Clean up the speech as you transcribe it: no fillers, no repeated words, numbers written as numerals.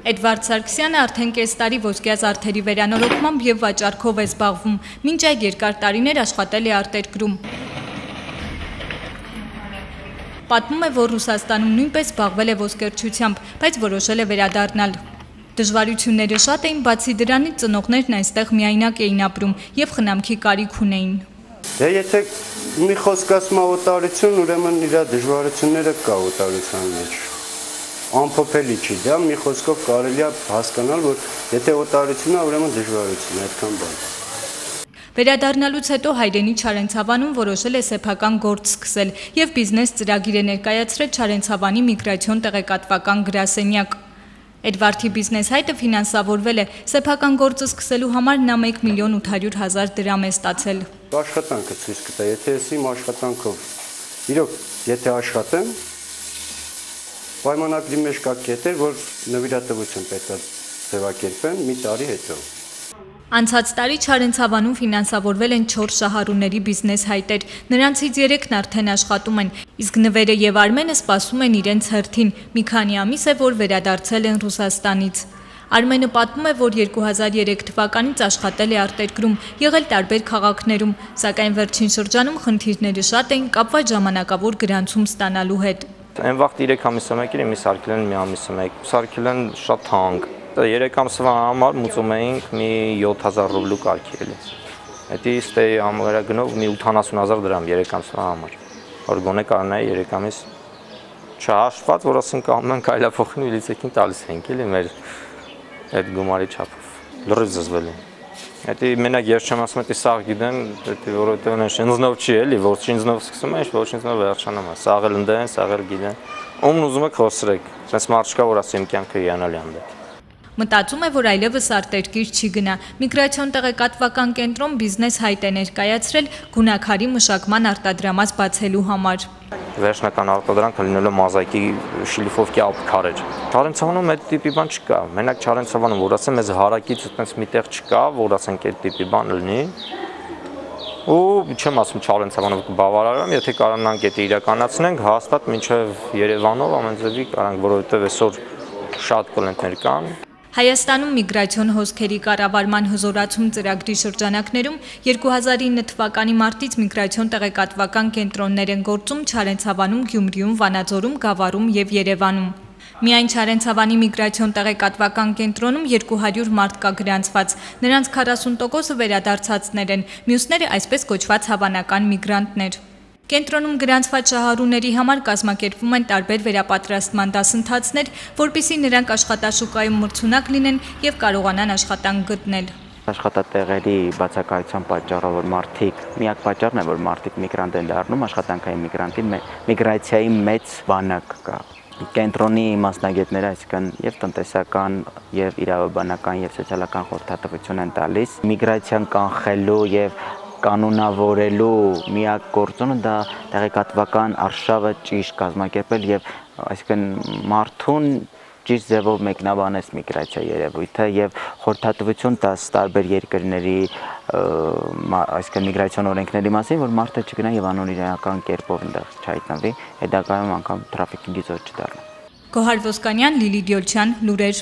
Էդվարդ Սարգսյանը արդեն կես տարի ոսկյա զարդերի վերանորոգմամբ և վաճառքով է զբաղվում, մինչ այդ երկար տարիներ աշխատել է արտերկրում։ Պատմում է, որ Ռուսաստանում նույնպես զբաղվել է ոսկերչությամբ, բայց որոշել է վերադառնալ։ Դժվարությունները շատ էին, բացի դրանից ծնողներն այստեղ միայնակ էին ապրում և խնամքի կարիք ունեին։ Եթե մի խոսք ասում օտարություն, ուրեմն իր դժվարությունները կա օտարության մեջ։ Անփոփելի չի, դա մի խոսքով կարելի է հասկանալ, որ եթե օտարությունն է, ուրեմն դժվարություն է, այդքան բան։ Վերադառնալուց հետո հայրենի Չարենցավանում որոշել է սեփական գործ սկսել և բիզնես ծրագիր է ներկայացրել Չարենցավանի միգրացիոն տեղեկատվական գրասենյակ։ Էդվարդի բիզնես հայտը ֆինանսավորվել է, սեփական գործը սկսելու համար նա 1.800.000 դրամ է ստացել։ Աշխատանքը ցույց կտա, եթե ես իմ աշխատանքով, իրոք, եթե աշխատեմ, պայմանագրի մեջ կա կետեր, որ նվիրատվություն պետք է ձևակերպեն մի տարի հետո։ Անցած տարի Չարենցավանում ֆինանսավորվել են 4 շահառուների բիզնես հայտեր, նրանցից 3-ն արդեն աշխատում են, իսկ Նվերը և Արմենը սպասում են իրենց հերթին, մի քանի ամիս է, որ վերադարձել են Ռուսաստանից։ Արմենը պատմում է, որ 2003 թվականից աշխատել է արտերկրում, եղել տարբեր քաղաքներում, սակայն վերջին շրջանում խնդիրները շատ էին կապված ժամանակավոր գրանցում ստանալու հետ։ Այն վաղ 3 ամիսը մեկ էր, մի սարքել են մի ամիսը մեկ, սարքել են շատ թանկ։ 3 ամսվա համար մուծում էինք մի 7000 ռուբլու կարգի էլի։ Հետի ստեյ ամերագնով մի 80000 դրամ 3 ամսվա համար։ Որ գոնե կարնայի 3 ամիս չհաշված, որ ասենք ամեն կայլափոխին միլիցեքին տալիս ենք էլի մեր այդ գումարի չափով։ Լրիվ զզվել են։ Հետի մենակ ես չեմ ասում, դա սաղ գիտեն, որովհետև նա շինձնով չի էլի, որ շինձնով սկսում է, որ շինձնով վերջանում է։ Սաղել ընդեն, սաղել գիտեն։ Ում ուզում եք խոսրեք։ Սենց մարդ չկա, որ ասի իմ կյանքը հիանալի է։ Մտածում է, որ այլևս արտերկիր չի գնա։ Միգրացիոն տեղեկատվական կենտրոն բիզնես հայտ է ներկայացրել գունաքարի մշակման արտադրամաս բացելու համար։ Վերջնական արտադրանքը լինելու մազայքի շլիֆովկի ապքարեր։ Չարենցավանում այդ տիպի բան չկա։ Մենակ Չարենցավանում, որ ասեմ, մեզ հարակից այդպես միտեղ չկա, որ ասենք այդ տիպի բան լինի։ Ու չեմ ասում Չարենցավանով կբավարարեմ, եթե կարողանանք դա իրականացնենք, հաստատ մինչև Երևանով ամեն ձևի կարանք, որովհետև այսօր շատ կլենքներ կան։ Հայաստանում միգրացիոն հոսքերի կառավարման հզորացում ծրագրի շրջանակներում 2009 թվականի մարտից միգրացիոն տեղեկատվական կենտրոններ են գործում Չարենցավանում, Գյումրիում, Վանաձորում, Գավառում և Երևանում։ Միայն Չարենցավանի միգրացիոն տեղեկատվական կենտրոնում 200 մարդ կա գրանցված, նրանց 40%-ը վերադարձածներ են, մյուսները այսպես կոչված հավանական միգրանտներ։ Կենտրոնում գրանցված շահառուների համար կազմակերպվում են տարբեր վերապատրաստման դասընթացներ, որպեսզի նրանք աշխատաշուկայում մրցունակ լինեն և կարողանան աշխատանք գտնել։ Աշխատատեղերի բացակայության պատճառով, որ մարդիկ, միակ պատճառն է, որ մարդիկ միգրանտ են դառնում, աշխատանքային միգրացիայի մեծ բանակ կա։ Կենտրոնի մասնագետները, այսինքն եւ տնտեսական, եւ իրավաբանական, եւ սոցիալական խորհրդատվություն են տալիս, միգրացիան կանխելու եւ կանոնավորելու միակ գործոնը դա տեղեկատվական արշավը ճիշտ կազմակերպել եւ այսինքն մարդուն ճիշտ ձևով մեկնաբանես միգրացիա երևույթը եւ խորհրդատվություն տաս տարբեր երկրների այսինքն միգրացիոն օրենքների մասին, որ մարդը չգնա եւ անօրինական կերպով այնտեղ չհայտնվի, հետագայում անգամ թրաֆիքինգի զոհ չդառնա։ Գոհար Ոսկանյան, Լիլի Դյոլչյան, լուրեր։